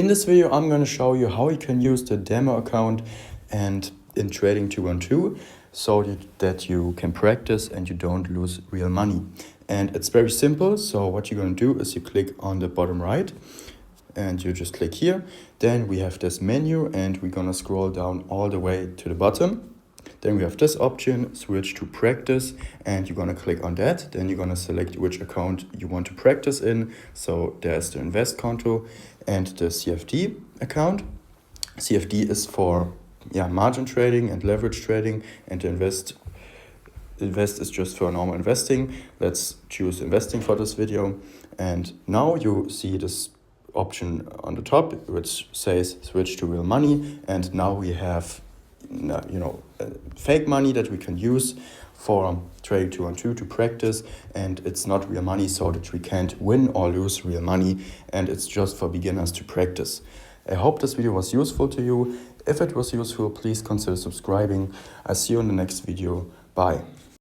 In this video, I'm going to show you how you can use the demo account and in trading 2-on-2 so that you can practice and you don't lose real money. And it's very simple. So what you're going to do is you click on the bottom right and you just click here. Then we have this menu and we're going to scroll down all the way to the bottom. Then we have this option, switch to practice, and you're going to click on that. Then you're going to select which account you want to practice in. So there's the invest konto and the CFD account. CFD is for margin trading and leverage trading, and the invest is just for normal investing. Let's choose investing for this video. And now you see this option on the top which says switch to real money, and now we have fake money that we can use for trading 2-on-2 to practice, and it's not real money so that we can't win or lose real money, and it's just for beginners to practice. I hope this video was useful to you. If it was useful, please consider subscribing. I'll see you in the next video. Bye.